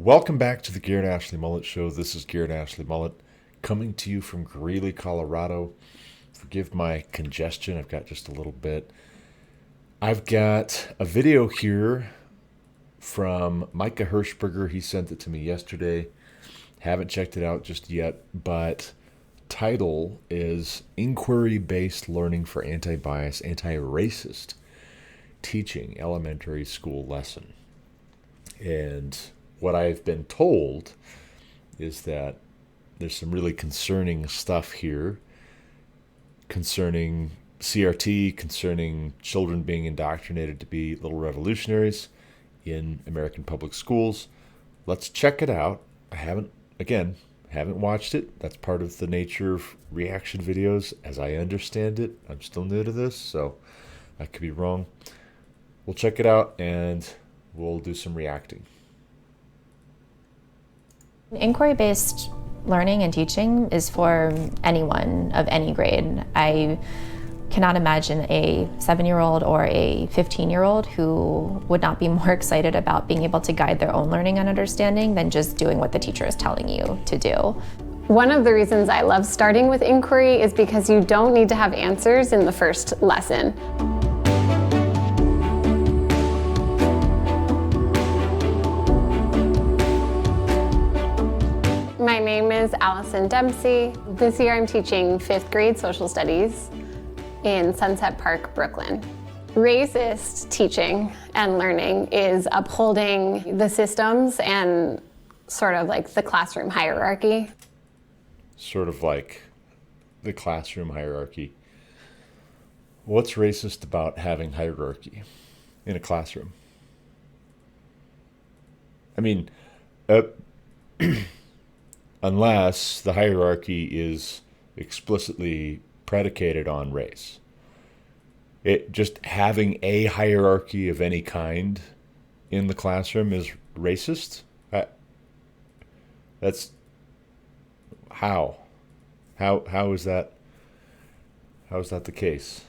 Welcome back to the Garrett Ashley Mullet Show. This is Garrett Ashley Mullet coming to you from Greeley, Colorado. Forgive my congestion, I've got just a little bit. I've got a video here from Micah Hirschberger. He sent it to me yesterday. Haven't checked it out just yet, but title is Inquiry-Based Learning for Anti-Bias, Antiracist Teaching Elementary School Lesson. And what I've been told is that there's some really concerning stuff here concerning CRT, concerning children being indoctrinated to be little revolutionaries in American public schools. Let's check it out. I haven't watched it. That's part of the nature of reaction videos as I understand it. I'm still new to this, so I could be wrong. We'll check it out and we'll do some reacting. Inquiry-based learning and teaching is for anyone of any grade. I cannot imagine a 7-year-old or a 15-year-old who would not be more excited about being able to guide their own learning and understanding than just doing what the teacher is telling you to do. One of the reasons I love starting with inquiry is because you don't need to have answers in the first lesson. My name is Allison Dempsey. This year I'm teaching 5th grade social studies in Sunset Park, Brooklyn. Racist teaching and learning is upholding the systems and sort of like the classroom hierarchy. Sort of like the classroom hierarchy. What's racist about having hierarchy in a classroom? I mean, unless the hierarchy is explicitly predicated on race. It just having a hierarchy of any kind in the classroom is racist. That's how is that the case?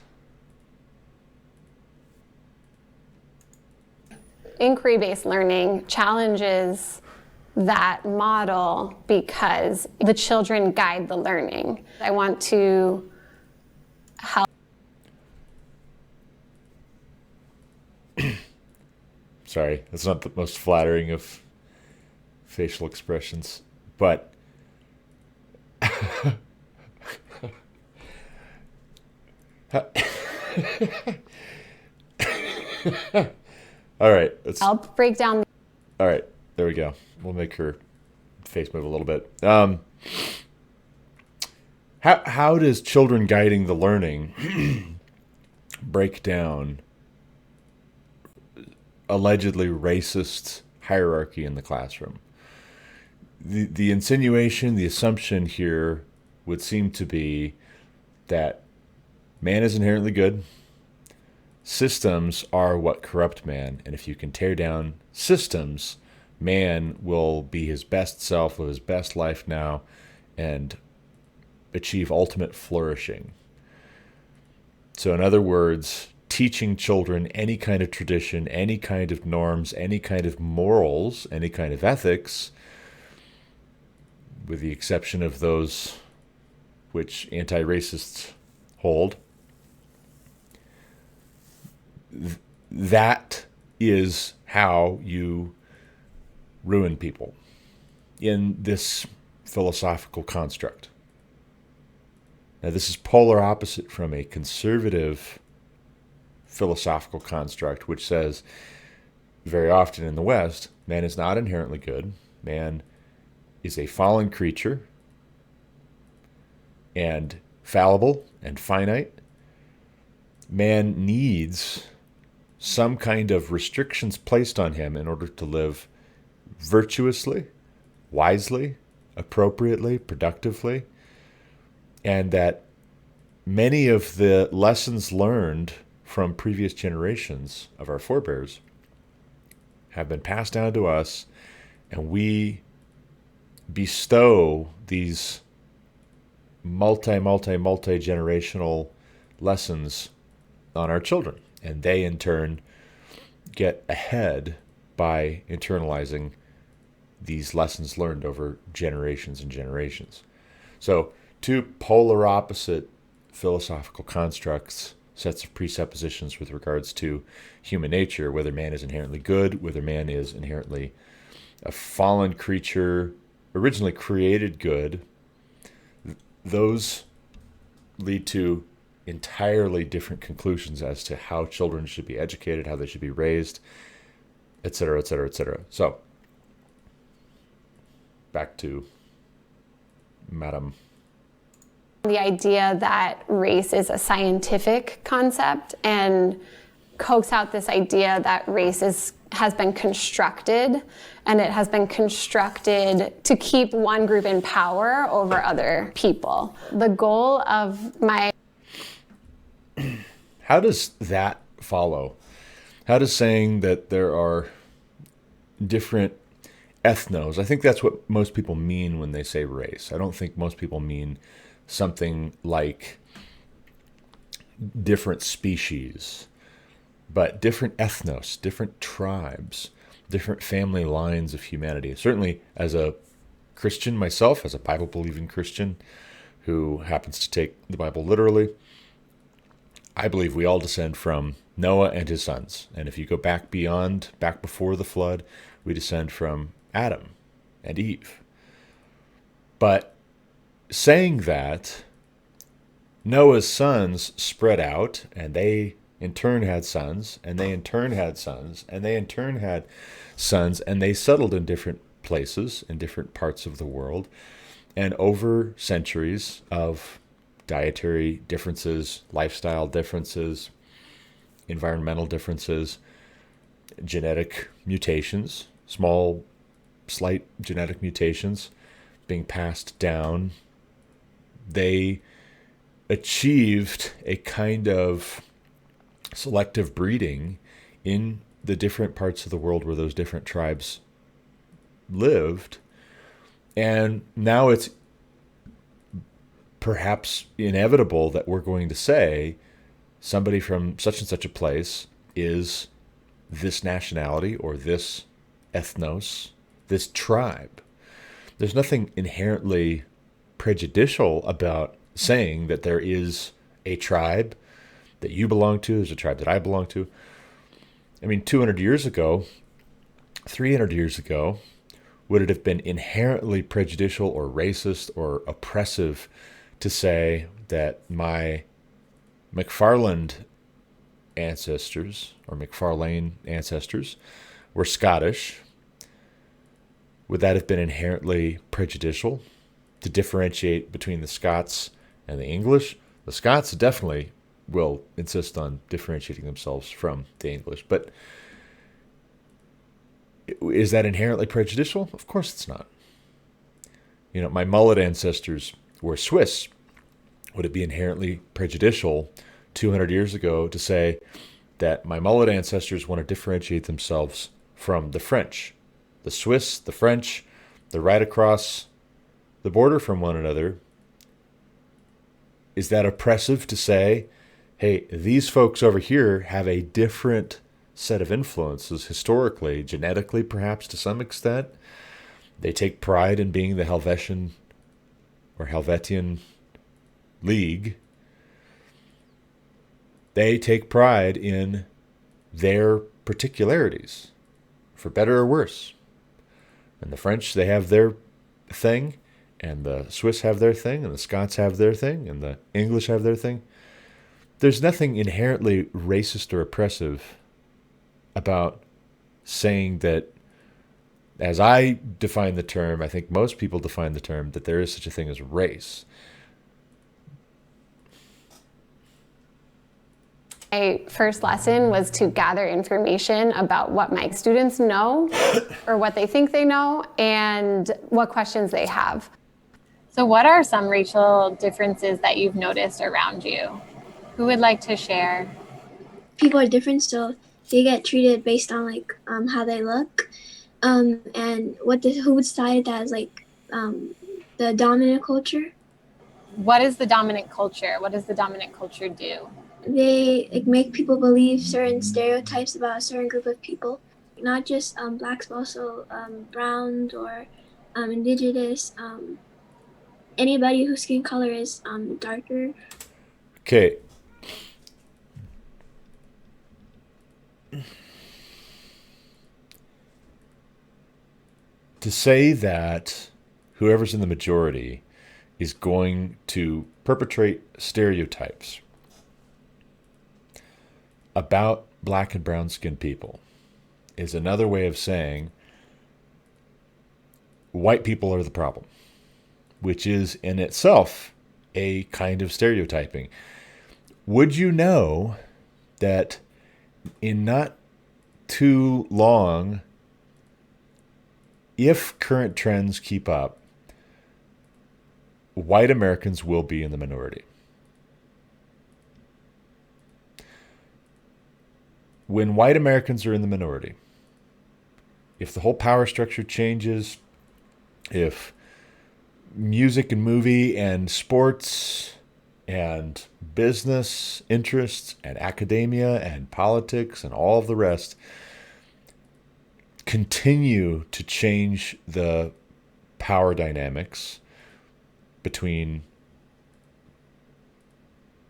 Inquiry-based learning challenges that model because the children guide the learning. I want to help. Sorry, that's not the most flattering of facial expressions, but all right, help break down. All right, there we go. We'll make her face move a little bit. How does children guiding the learning break down allegedly racist hierarchy in the classroom? The insinuation, the assumption here would seem to be that man is inherently good. Systems are what corrupt man, and if you can tear down systems, man will be his best self, live his best life now, and achieve ultimate flourishing. So in other words, teaching children any kind of tradition, any kind of norms, any kind of morals, any kind of ethics, with the exception of those which anti-racists hold, that is how you ruin people in this philosophical construct. Now, this is polar opposite from a conservative philosophical construct, which says very often in the West, man is not inherently good. Man is a fallen creature and fallible and finite. Man needs some kind of restrictions placed on him in order to live virtuously, wisely, appropriately, productively, and that many of the lessons learned from previous generations of our forebears have been passed down to us, and we bestow these multi-generational lessons on our children, and they in turn get ahead by internalizing these lessons learned over generations and generations. So, two polar opposite philosophical constructs, sets of presuppositions with regards to human nature, whether man is inherently good, whether man is inherently a fallen creature, originally created good, those lead to entirely different conclusions as to how children should be educated, how they should be raised, etc., etc., etc. So, back to Madam. The idea that race is a scientific concept and coax out this idea that race has been constructed, and it has been constructed to keep one group in power over other people. The goal of my... How does that follow? How does saying that there are different ethnos, I think that's what most people mean when they say race. I don't think most people mean something like different species, but different ethnos, different tribes, different family lines of humanity. Certainly, as a Christian myself, as a Bible-believing Christian who happens to take the Bible literally, I believe we all descend from Noah and his sons. And if you go back before the flood, we descend from Adam and Eve. But saying that, Noah's sons spread out, and they in turn had sons, and they in turn had sons, and they in turn had sons, and they settled in different places, in different parts of the world. And over centuries of dietary differences, lifestyle differences, environmental differences, genetic mutations, small, slight genetic mutations being passed down, they achieved a kind of selective breeding in the different parts of the world where those different tribes lived. And now it's perhaps inevitable that we're going to say somebody from such and such a place is this nationality or this ethnos, this tribe. There's nothing inherently prejudicial about saying that there is a tribe that you belong to, there's a tribe that I belong to. I mean, 200 years ago, 300 years ago, would it have been inherently prejudicial or racist or oppressive to say that my McFarland ancestors or McFarlane ancestors were Scottish? Would that have been inherently prejudicial to differentiate between the Scots and the English? The Scots definitely will insist on differentiating themselves from the English, but is that inherently prejudicial? Of course it's not. You know, my Mullet ancestors were Swiss. Would it be inherently prejudicial 200 years ago to say that my Mullet ancestors want to differentiate themselves from the French? The Swiss, the French, they're right across the border from one another. Is that oppressive to say, hey, these folks over here have a different set of influences historically, genetically perhaps to some extent? They take pride in being the Helvetian or Helvetian League. They take pride in their particularities, for better or worse. And the French, they have their thing, and the Swiss have their thing, and the Scots have their thing, and the English have their thing. There's nothing inherently racist or oppressive about saying that, as I define the term, I think most people define the term, that there is such a thing as race. My first lesson was to gather information about what my students know or what they think they know and what questions they have. So what are some racial differences that you've noticed around you? Who would like to share? People are different, so they get treated based on how they look, and who would decide that as the dominant culture. What is the dominant culture? What does the dominant culture do? They make people believe certain stereotypes about a certain group of people. not just blacks, but also browns or indigenous, anybody whose skin color is darker. Okay. To say that whoever's in the majority is going to perpetrate stereotypes about black and brown skinned people is another way of saying white people are the problem, which is in itself a kind of stereotyping. Would you know that in not too long, if current trends keep up, white Americans will be in the minority? When white Americans are in the minority, if the whole power structure changes, if music and movie and sports and business interests and academia and politics and all of the rest continue to change the power dynamics between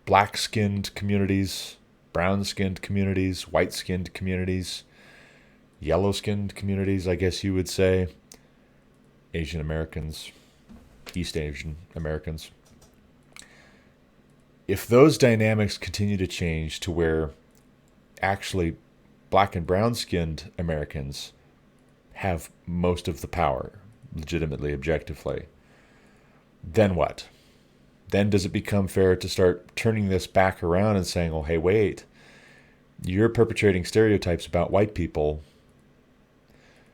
black-skinned communities, brown-skinned communities, white-skinned communities, yellow-skinned communities, I guess you would say, Asian Americans, East Asian Americans. If those dynamics continue to change to where actually black and brown-skinned Americans have most of the power, legitimately, objectively, then what? Then does it become fair to start turning this back around and saying, oh, hey, wait, you're perpetrating stereotypes about white people?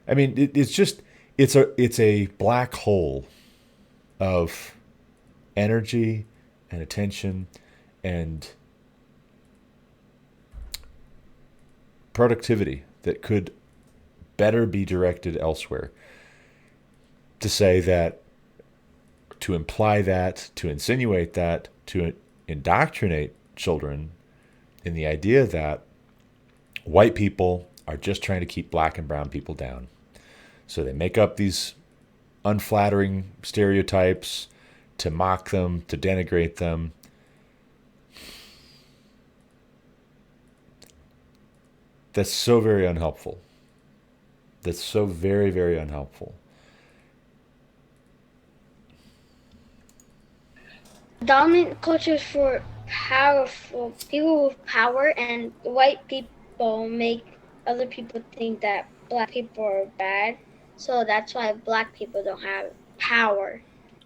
I mean, it's a black hole of energy and attention and productivity that could better be directed elsewhere. To say that, to imply that, to insinuate that, to indoctrinate children in the idea that white people are just trying to keep black and brown people down. So they make up these unflattering stereotypes to mock them, to denigrate them. That's so very unhelpful. That's so very, very unhelpful. Dominant cultures for powerful people with power, and white people make other people think that black people are bad. So that's why black people don't have power.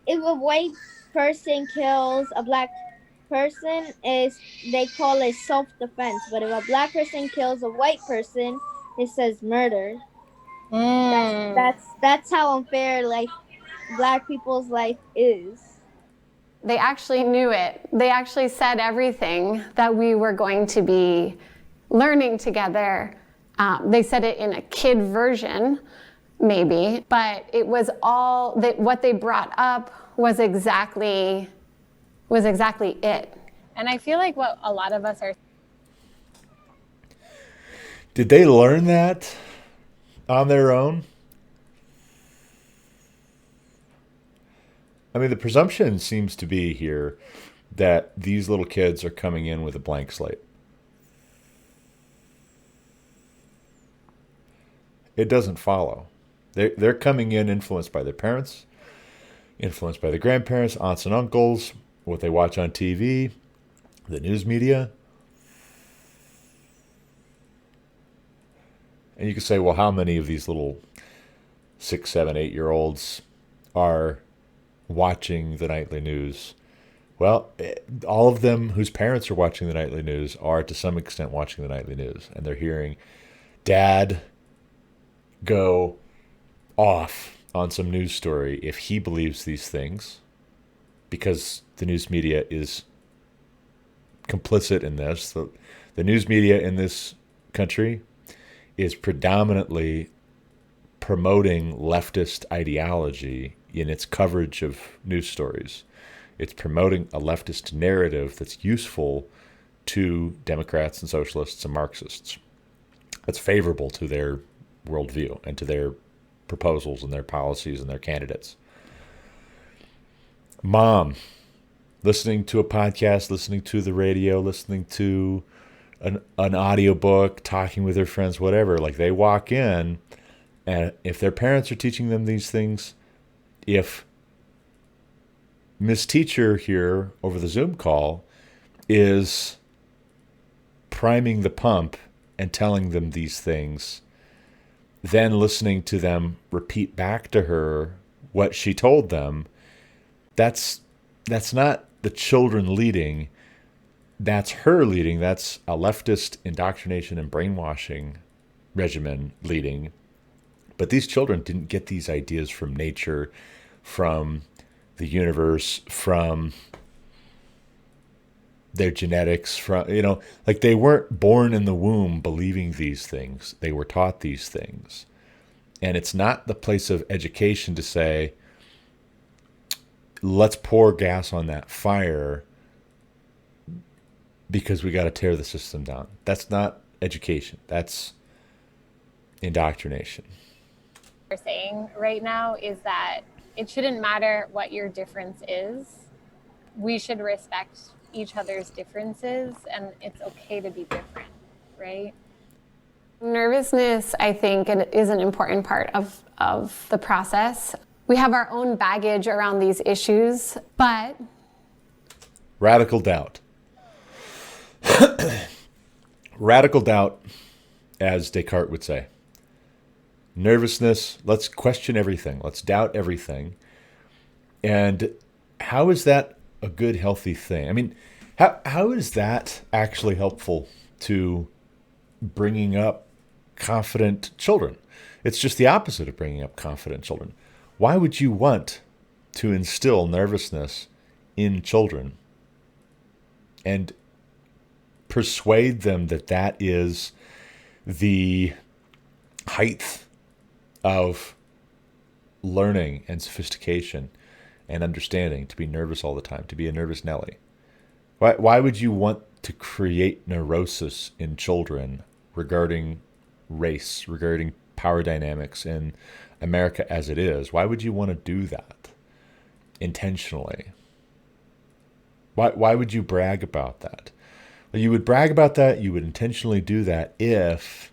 If a white person kills a black person, they call it self-defense. But if a black person kills a white person, it says murder. That's how unfair black people's life is. They actually knew it. They actually said everything that we were going to be learning together. They said it in a kid version, maybe, but it was all that what they brought up was exactly it. And I feel like what a lot of us are. Did they learn that on their own? I mean, the presumption seems to be here that these little kids are coming in with a blank slate. It doesn't follow. They're coming in influenced by their parents, influenced by their grandparents, aunts and uncles, what they watch on TV, the news media. And you can say, well, how many of these little 6, 7, 8-year-olds are watching the nightly news? Well, all of them whose parents are watching the nightly news are to some extent watching the nightly news, and they're hearing dad go off on some news story if he believes these things, because the news media is complicit in this. The news media in this country is predominantly promoting leftist ideology in its coverage of news stories. It's promoting a leftist narrative that's useful to Democrats and socialists and Marxists. That's favorable to their worldview and to their proposals and their policies and their candidates. Mom, listening to a podcast, listening to the radio, listening to an audiobook, talking with their friends, whatever, like they walk in, and if their parents are teaching them these things, if Miss Teacher here over the Zoom call is priming the pump and telling them these things, then listening to them repeat back to her what she told them, that's not the children leading. That's her leading. That's a leftist indoctrination and brainwashing regimen leading. But these children didn't get these ideas from nature, from the universe, from their genetics, from, like they weren't born in the womb believing these things. They were taught these things. And it's not the place of education to say, let's pour gas on that fire because we got to tear the system down. That's not education. That's indoctrination. What we're saying right now is that it shouldn't matter what your difference is. We should respect each other's differences, and it's okay to be different, right? Nervousness, I think, is an important part of the process. We have our own baggage around these issues, but... Radical doubt. Radical doubt, as Descartes would say. Nervousness, let's question everything. Let's doubt everything. And how is that a good, healthy thing? I mean, how is that actually helpful to bringing up confident children? It's just the opposite of bringing up confident children. Why would you want to instill nervousness in children and persuade them that that is the height of learning and sophistication and understanding, to be nervous all the time, to be a nervous Nelly? Why would you want to create neurosis in children regarding race, regarding power dynamics in America as it is? Why would you want to do that intentionally? Why would you brag about that? Well, you would brag about that, you would intentionally do that if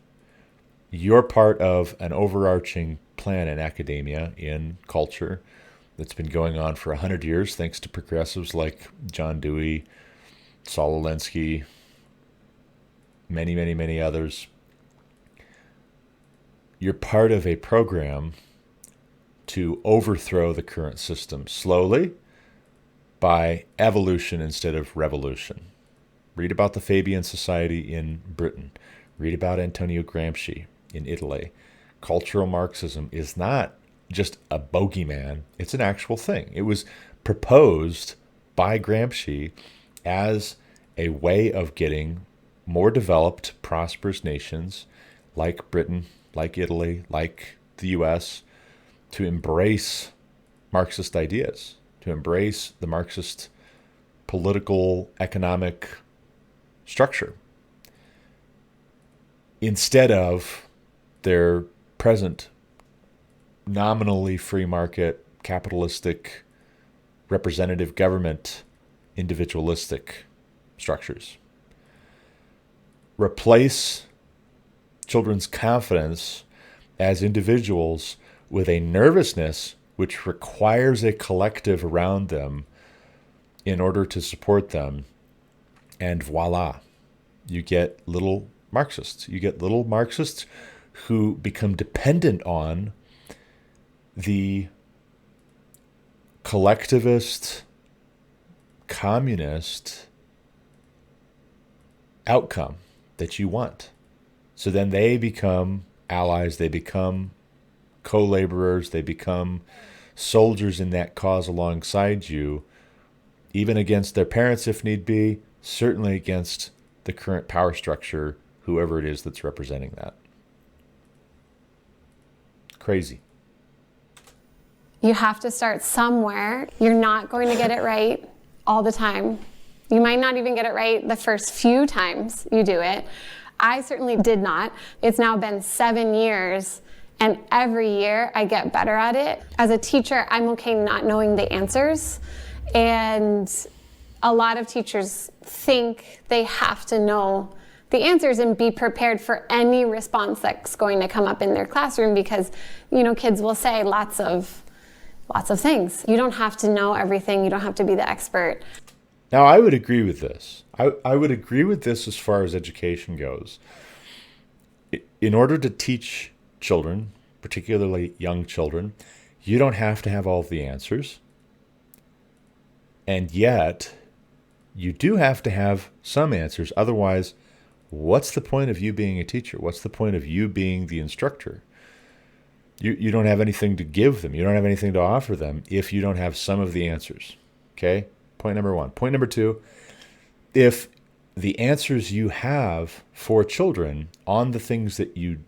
you're part of an overarching plan in academia, in culture, that's been going on for 100 years, thanks to progressives like John Dewey, Saul Alinsky, many, many, many others. You're part of a program to overthrow the current system slowly by evolution instead of revolution. Read about the Fabian Society in Britain. Read about Antonio Gramsci in Italy. Cultural Marxism is not just a bogeyman. It's an actual thing. It was proposed by Gramsci as a way of getting more developed, prosperous nations like Britain, like Italy, like the US, to embrace Marxist ideas, to embrace the Marxist political, economic structure, instead of their present nominally free market, capitalistic, representative government, individualistic structures. Replace children's confidence as individuals with a nervousness which requires a collective around them in order to support them. And voila, you get little Marxists. You get little Marxists who become dependent on the collectivist, communist outcome that you want. So then they become allies, they become co-laborers, they become soldiers in that cause alongside you, even against their parents if need be, certainly against the current power structure, whoever it is that's representing that. Crazy. You have to start somewhere. You're not going to get it right all the time. You might not even get it right the first few times you do it. I certainly did not. It's now been 7 years And every year I get better at it. As a teacher, I'm okay not knowing the answers. And a lot of teachers think they have to know the answers and be prepared for any response that's going to come up in their classroom, because, you know, kids will say lots of things. You don't have to know everything. You don't have to be the expert. Now, I would agree with this. I would agree with this as far as education goes. In order to teach children, particularly young children, you don't have to have all of the answers. And yet, you do have to have some answers. Otherwise, what's the point of you being a teacher? What's the point of you being the instructor? You don't have anything to give them. You don't have anything to offer them if you don't have some of the answers. Okay? Point number one. Point number two, if the answers you have for children on the things that you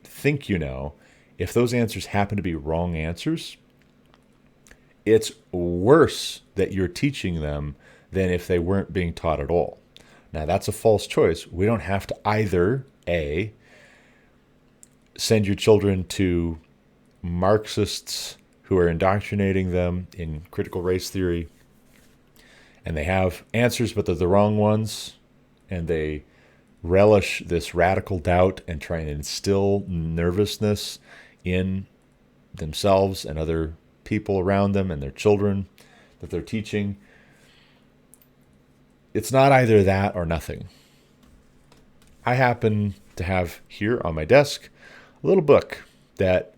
think you know, if those answers happen to be wrong answers, it's worse that you're teaching them than if they weren't being taught at all. Now, that's a false choice. We don't have to either, A, send your children to Marxists who are indoctrinating them in critical race theory, and they have answers, but they're the wrong ones, and they relish this radical doubt and try and instill nervousness in themselves and other people around them and their children that they're teaching. It's not either that or nothing. I happen to have here on my desk a little book that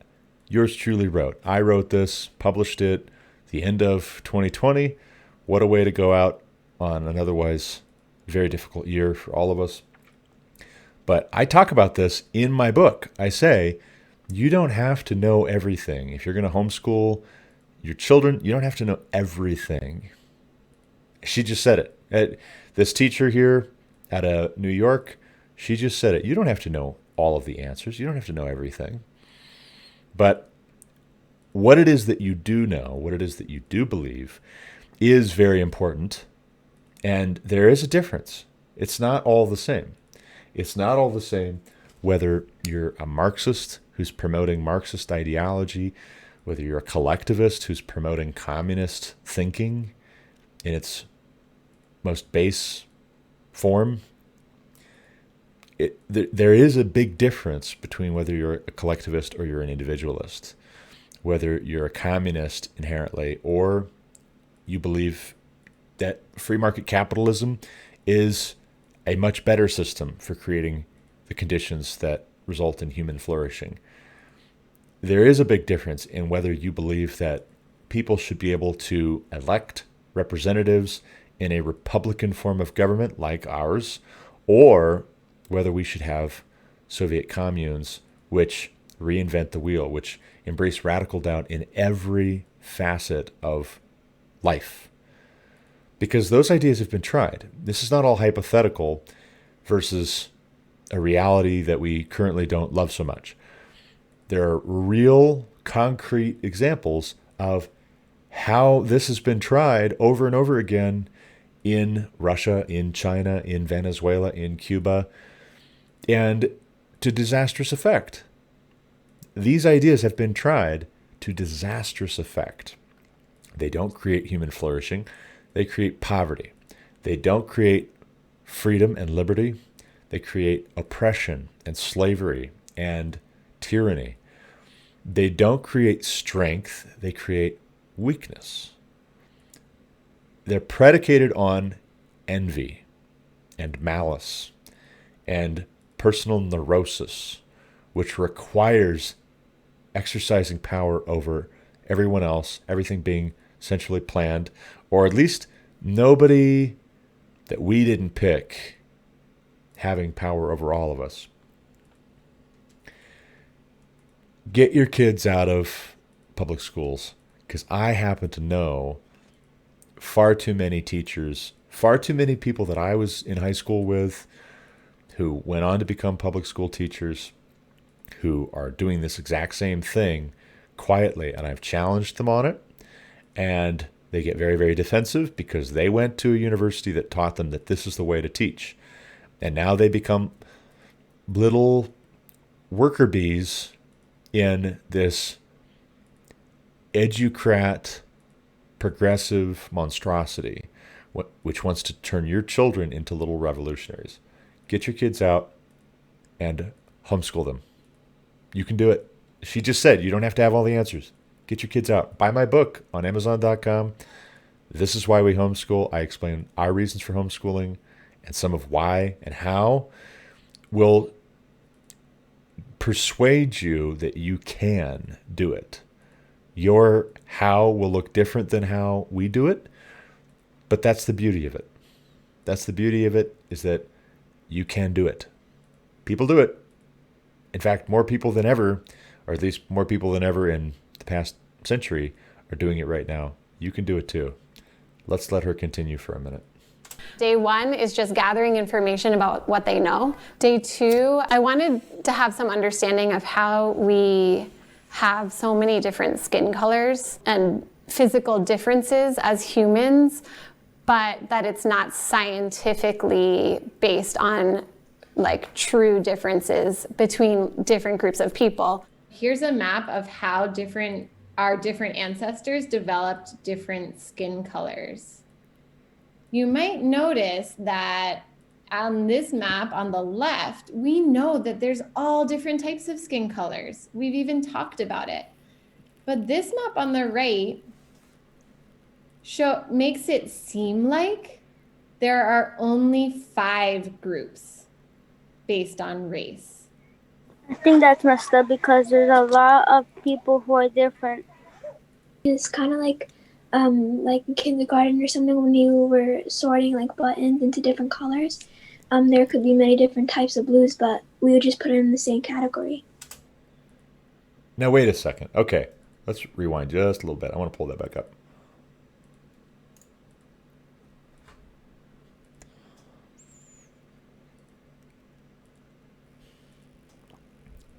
yours truly wrote. I wrote this, published it the end of 2020. What a way to go out on an otherwise very difficult year for all of us. But I talk about this in my book. I say, you don't have to know everything. If you're going to homeschool your children, you don't have to know everything. She just said it. This teacher here out of New York, she just said it. You don't have to know all of the answers. You don't have to know everything. But what it is that you do know, what it is that you do believe, is very important. And there is a difference. It's not all the same. It's not all the same whether you're a Marxist who's promoting Marxist ideology, whether you're a collectivist who's promoting communist thinking in its most base form. There is a big difference between whether you're a collectivist or you're an individualist, whether you're a communist inherently or you believe that free market capitalism is a much better system for creating the conditions that result in human flourishing. There is a big difference in whether you believe that people should be able to elect representatives in a Republican form of government like ours, or whether we should have Soviet communes which reinvent the wheel, which embrace radical doubt in every facet of life. Because those ideas have been tried. This is not all hypothetical versus a reality that we currently don't love so much. There are real, concrete examples of how this has been tried over and over again in Russia, in China, in Venezuela, in Cuba, and to disastrous effect. These ideas have been tried to disastrous effect. They don't create human flourishing. They create poverty. They don't create freedom and liberty. They create oppression and slavery and tyranny. They don't create strength. They create weakness. They're predicated on envy and malice and personal neurosis, which requires exercising power over everyone else, everything being centrally planned, or at least nobody that we didn't pick having power over all of us. Get your kids out of public schools, because I happen to know far too many teachers, far too many people that I was in high school with who went on to become public school teachers who are doing this exact same thing quietly, and I've challenged them on it, and they get very, very defensive because they went to a university that taught them that this is the way to teach. And now they become little worker bees in this educrat progressive monstrosity, which wants to turn your children into little revolutionaries. Get your kids out and homeschool them. You can do it. She just said you don't have to have all the answers. Get your kids out. Buy my book on Amazon.com. This is why we homeschool. I explain our reasons for homeschooling and some of why and how will persuade you that you can do it. Your how will look different than how we do it, but that's the beauty of it. That's the beauty of it, is that you can do it. People do it. In fact, more people than ever, or at least more people than ever in the past century, are doing it right now. You can do it too. Let's let her continue for a minute. Day one is just gathering information about what they know. Day two, I wanted to have some understanding of how we have so many different skin colors and physical differences as humans, but that it's not scientifically based on like true differences between different groups of people. Here's a map of how our different ancestors developed different skin colors. You might notice that on this map on the left, we know that there's all different types of skin colors. We've even talked about it. But this map on the right makes it seem like there are only 5 groups based on race. I think that's messed up because there's a lot of people who are different. It's kind of like in kindergarten or something, when you were sorting like buttons into different colors. There could be many different types of blues, but we would just put it in the same category. Now, wait a second. Okay, let's rewind just a little bit. I want to pull that back up.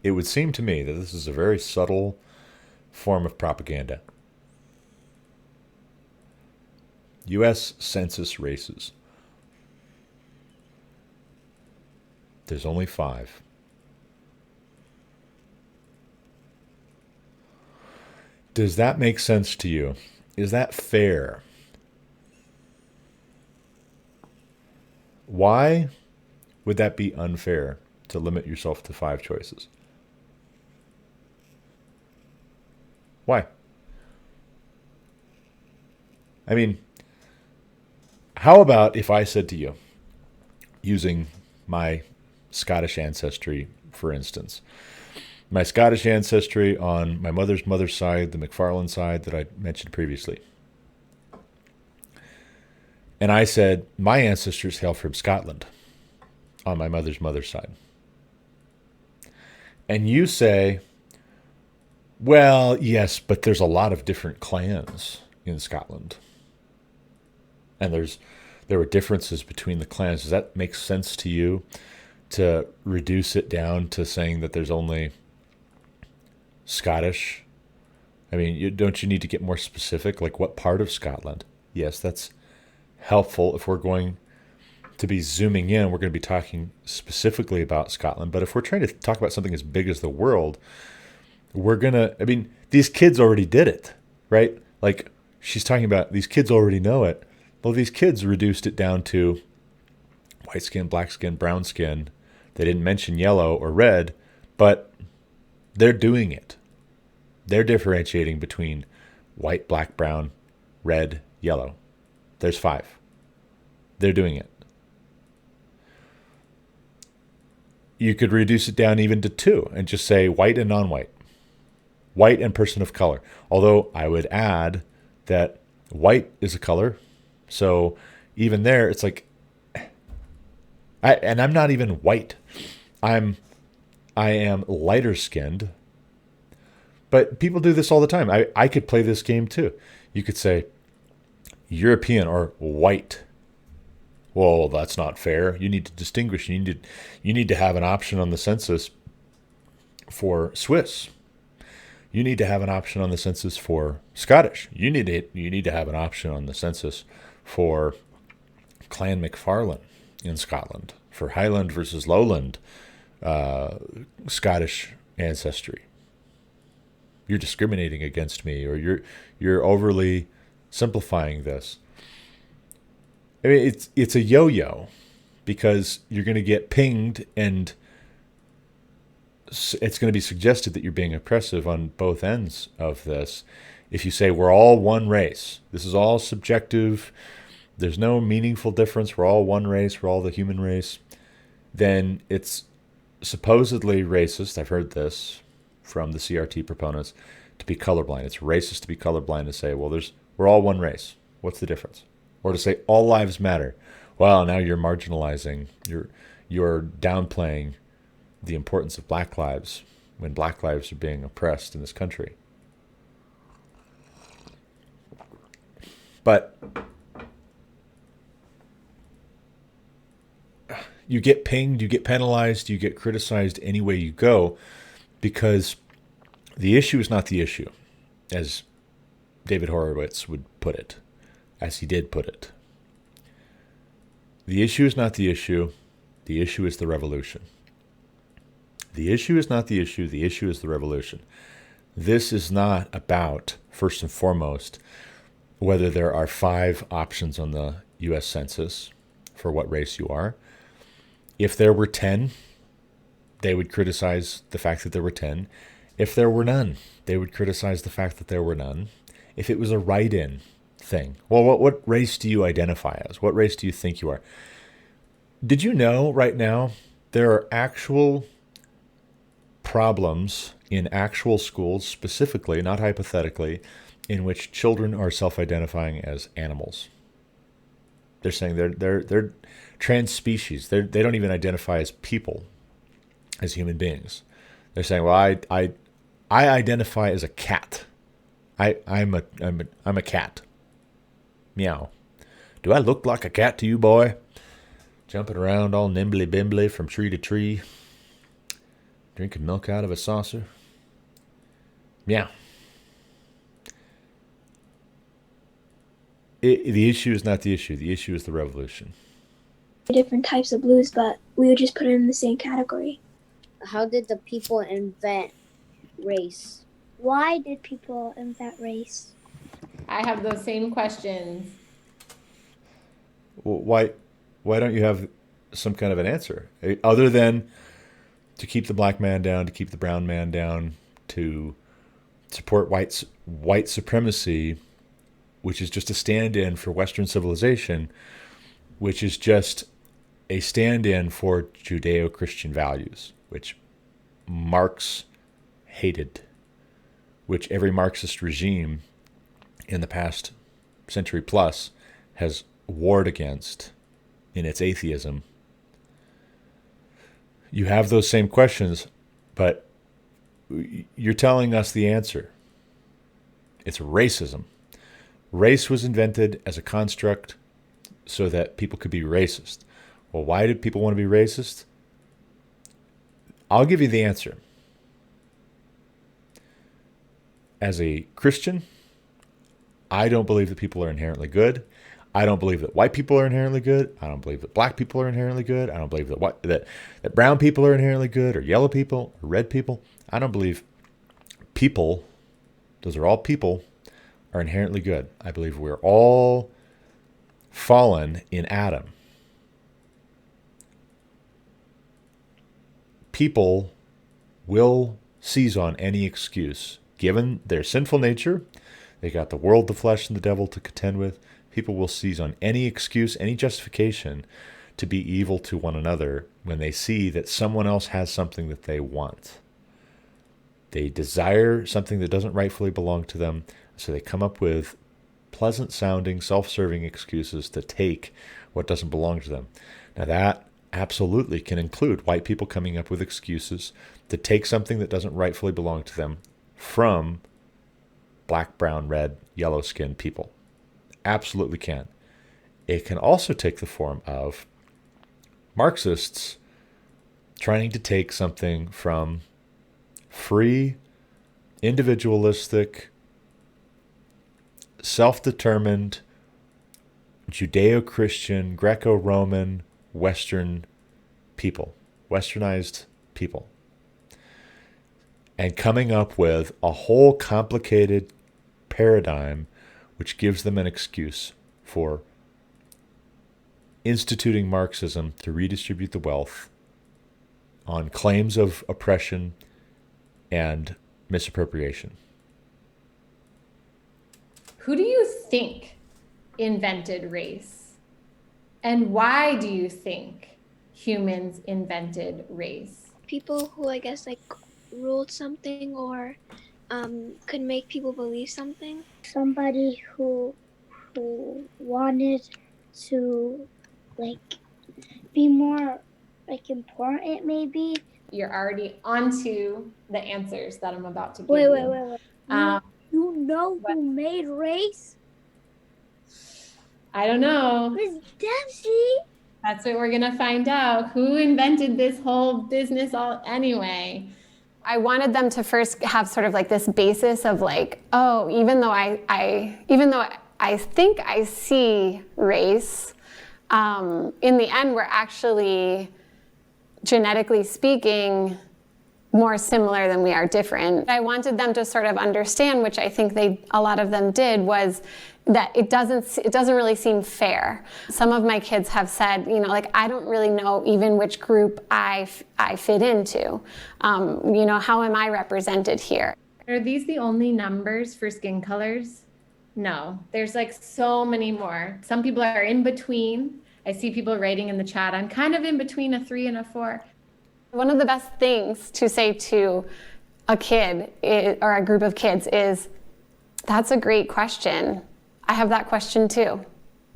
It would seem to me that this is a very subtle form of propaganda. U.S. Census races. There's only 5. Does that make sense to you? Is that fair? Why would that be unfair to limit yourself to 5 choices? Why? I mean, how about if I said to you, using my Scottish ancestry, for instance, my Scottish ancestry on my mother's side, the McFarlane side that I mentioned previously. And I said, my ancestors hail from Scotland on my mother's side. And you say, well, yes, but there's a lot of different clans in Scotland. And there were differences between the clans. Does that make sense to you to reduce it down to saying that there's only Scottish? I mean, don't you need to get more specific? Like what part of Scotland? Yes, that's helpful if we're going to be zooming in. We're going to be talking specifically about Scotland. But if we're trying to talk about something as big as the world, these kids already did it, right? Like she's talking about these kids already know it. Well, these kids reduced it down to white skin, black skin, brown skin. They didn't mention yellow or red, but they're doing it. They're differentiating between white, black, brown, red, yellow. There's 5. They're doing it. You could reduce it down even to 2 and just say white and non-white. White and person of color. Although I would add that white is a color. So even there, it's like, I'm not even white. I am lighter skinned. But people do this all the time. I could play this game too. You could say European or white. Well, that's not fair. You need to distinguish. You need to have an option on the census for Swiss. You need to have an option on the census for Scottish. You need to have an option on the census for Clan McFarlane in Scotland, for Highland versus Lowland Scottish ancestry. you're discriminating against me, or you're overly simplifying this. I mean, it's a yo-yo, because you're going to get pinged, and it's going to be suggested that you're being oppressive on both ends of this. If you say we're all one race, this is all subjective, there's no meaningful difference, we're all one race, we're all the human race, then it's supposedly racist, I've heard this from the CRT proponents, to be colorblind. It's racist to be colorblind, to say, well, we're all one race. What's the difference? Or to say all lives matter. Well, now you're marginalizing, you're downplaying the importance of black lives when black lives are being oppressed in this country. But you get pinged, you get penalized, you get criticized any way you go, because the issue is not the issue, as David Horowitz would put it, as he did put it. The issue is not the issue is the revolution. The issue is not the issue is the revolution. This is not about, first and foremost, whether there are 5 options on the U.S. Census for what race you are. If there were 10, they would criticize the fact that there were 10. If there were none, they would criticize the fact that there were none. If it was a write-in thing, well, what race do you identify as? What race do you think you are? Did you know right now there are actual problems in actual schools, specifically, not hypothetically, in which children are self-identifying as animals? They're saying they're trans species. They don't even identify as people, as human beings. They're saying, well, I identify as a cat. I'm a cat. Meow. Do I look like a cat to you, boy? Jumping around all nimbly bimbly from tree to tree, drinking milk out of a saucer. Meow. The issue is not the issue. The issue is the revolution. Different types of blues, but we would just put it in the same category. How did the people invent race? Why did people invent race? I have those same questions. Well, why don't you have some kind of an answer, other than to keep the black man down, to keep the brown man down, to support white supremacy, which is just a stand-in for Western civilization, which is just a stand-in for Judeo-Christian values, which Marx hated, which every Marxist regime in the past century plus has warred against in its atheism. You have those same questions, but you're telling us the answer. It's racism. Race was invented as a construct so that people could be racist. Well, why did people want to be racist? I'll give you the answer. As a Christian, I don't believe that people are inherently good. I don't believe that white people are inherently good. I don't believe that black people are inherently good. I don't believe that brown people are inherently good, or yellow people, or red people. I don't believe people, those are all people, are inherently good. I believe we're all fallen in Adam. People will seize on any excuse. Given their sinful nature, they got the world, the flesh, and the devil to contend with. People will seize on any excuse, any justification to be evil to one another when they see that someone else has something that they want. They desire something that doesn't rightfully belong to them, so they come up with pleasant-sounding, self-serving excuses to take what doesn't belong to them. Now that absolutely can include white people coming up with excuses to take something that doesn't rightfully belong to them from black, brown, red, yellow-skinned people. Absolutely can. It can also take the form of Marxists trying to take something from free, individualistic, self-determined, Judeo-Christian, Greco-Roman, Western people, Westernized people, and coming up with a whole complicated paradigm which gives them an excuse for instituting Marxism to redistribute the wealth on claims of oppression and misappropriation. Who do you think invented race? And why do you think humans invented race? People who I guess like ruled something or could make people believe something. Somebody who wanted to like be more like important, maybe. You're already onto the answers that I'm about to give Wait. you. You know who made race? I don't know. Miss Dempsey. That's what we're gonna find out. Who invented this whole business all anyway? I wanted them to first have sort of like this basis of like, oh, even though I think I see race, in the end, we're actually, genetically speaking, more similar than we are different. I wanted them to sort of understand, which I think a lot of them did, was that it doesn't really seem fair. Some of my kids have said, like, I don't really know even which group I fit into. How am I represented here? Are these the only numbers for skin colors? No, there's like so many more. Some people are in between. I see people writing in the chat, I'm kind of in between a 3 and a 4. One of the best things to say to a kid or a group of kids is, that's a great question. I have that question too.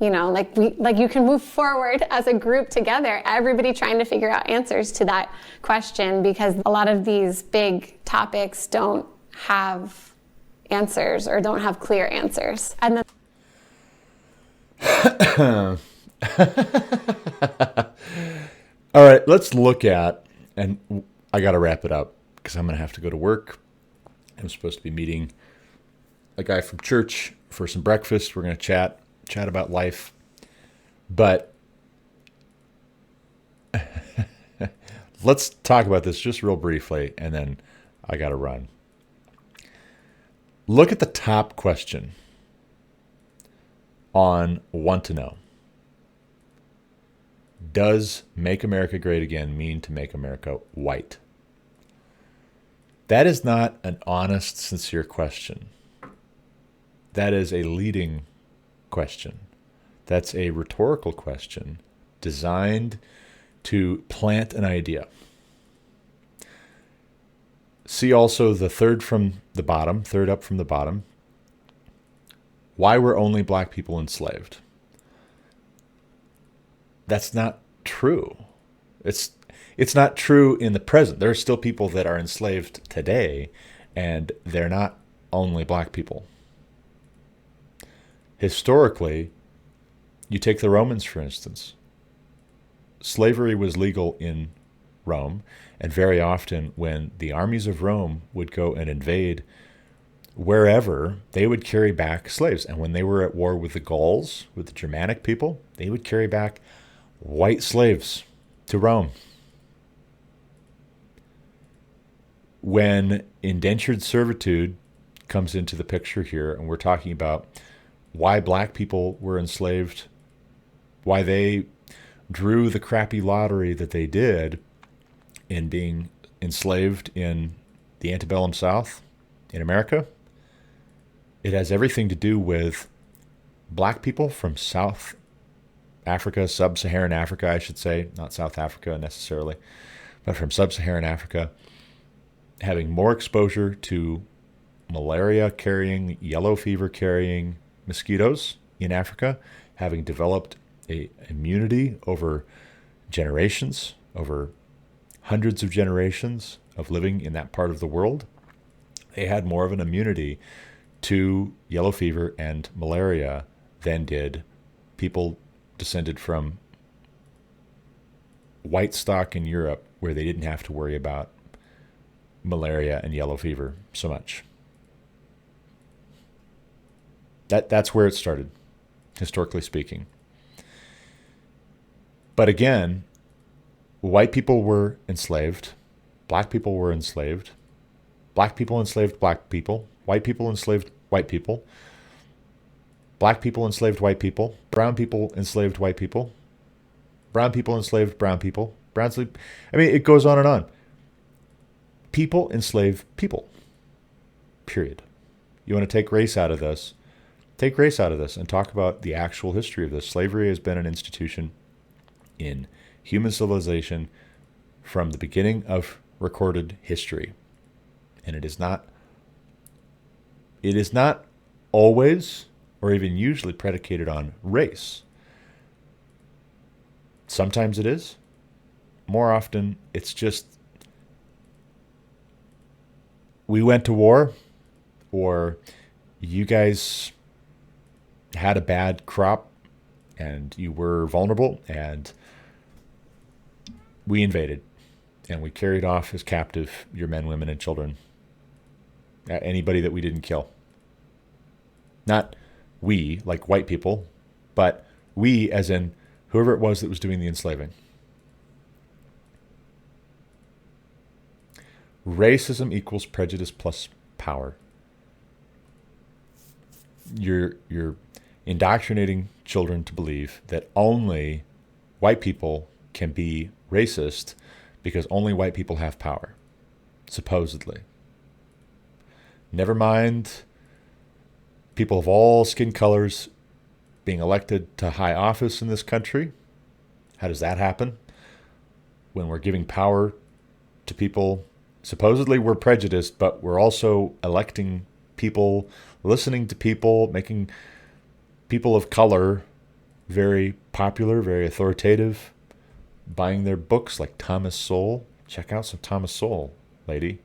You can move forward as a group together, everybody trying to figure out answers to that question, because a lot of these big topics don't have answers or don't have clear answers. And then all right, let's look at, and I got to wrap it up because I'm going to have to go to work. I'm supposed to be meeting a guy from church for some breakfast. We're going to chat about life. But let's talk about this just real briefly, and then I got to run. Look at the top question on Want to Know. Does Make America Great Again mean to make America white? That is not an honest, sincere question. That is a leading question. That's a rhetorical question designed to plant an idea. See also the third up from the bottom. Why were only black people enslaved? That's not true. It's not true in the present. There are still people that are enslaved today, and they're not only black people. Historically, you take the Romans, for instance. Slavery was legal in Rome, and very often when the armies of Rome would go and invade wherever, they would carry back slaves. And when they were at war with the Gauls, with the Germanic people, they would carry back white slaves to Rome. When indentured servitude comes into the picture here, and we're talking about why black people were enslaved, why they drew the crappy lottery that they did in being enslaved in the antebellum South in America, it has everything to do with black people from South Africa, sub-Saharan Africa, I should say, not South Africa necessarily, but from sub-Saharan Africa, having more exposure to malaria-carrying, yellow fever-carrying mosquitoes in Africa, having developed an immunity over generations, over hundreds of generations of living in that part of the world. They had more of an immunity to yellow fever and malaria than did people descended from white stock in Europe, where they didn't have to worry about malaria and yellow fever so much. That's where it started, historically speaking. But again, white people were enslaved, black people were enslaved, Black people enslaved black people. White people enslaved white people. Black people enslaved white people. Brown people enslaved white people. Brown people enslaved brown people. I mean, it goes on and on. People enslave people. Period. You want to take race out of this? Take race out of this and talk about the actual history of this. Slavery has been an institution in human civilization from the beginning of recorded history. And it is not always or even usually predicated on race. Sometimes it is. More often, it's just we went to war, or you guys had a bad crop and you were vulnerable, and we invaded and we carried off as captive your men, women, and children. Anybody that we didn't kill. Not we, like white people, but we as in whoever it was that was doing the enslaving. Racism equals prejudice plus power. You're indoctrinating children to believe that only white people can be racist because only white people have power, supposedly. Never mind people of all skin colors being elected to high office in this country. How does that happen? When we're giving power to people, supposedly we're prejudiced, but we're also electing people, listening to people, making people of color very popular, very authoritative, buying their books like Thomas Sowell. Check out some Thomas Sowell, lady.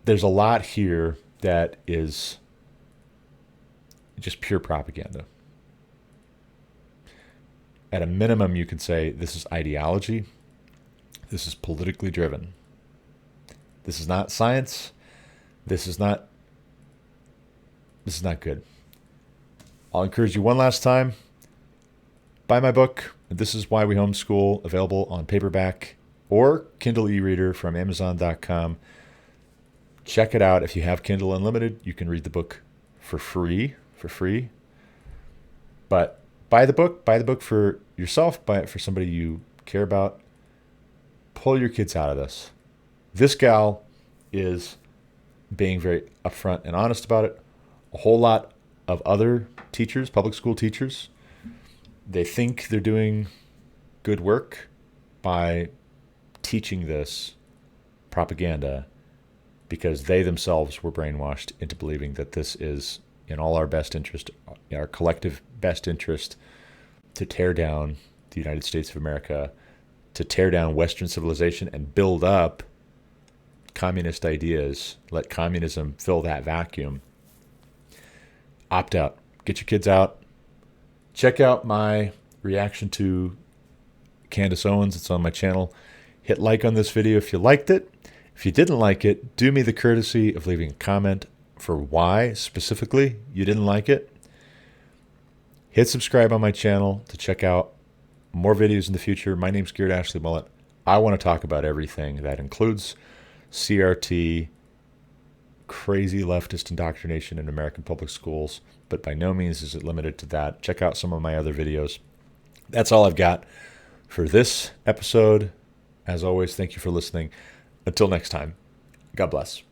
There's a lot here that is just pure propaganda. At a minimum, you could say this is ideology. This is politically driven. This is not science. This is not good. I'll encourage you one last time. Buy my book, This Is Why We Homeschool, available on paperback or Kindle e-reader from Amazon.com. Check it out. If you have Kindle Unlimited, you can read the book for free. But buy the book for yourself, buy it for somebody you care about. Pull your kids out of this. This gal is being very upfront and honest about it. A whole lot of other teachers, public school teachers, they think they're doing good work by teaching this propaganda because they themselves were brainwashed into believing that this is in all our best interest, our collective best interest, to tear down the United States of America, to tear down Western civilization and build up communist ideas, let communism fill that vacuum. Opt out. Get your kids out. Check out my reaction to Candace Owens. It's on my channel. Hit like on this video if you liked it. If you didn't like it, do me the courtesy of leaving a comment for why specifically you didn't like it. Hit subscribe on my channel to check out more videos in the future. My name's Garrett Ashley Mullet. I want to talk about everything that includes CRT, crazy leftist indoctrination in American public schools, but by no means is it limited to that. Check out some of my other videos. That's all I've got for this episode. As always, thank you for listening. Until next time, God bless.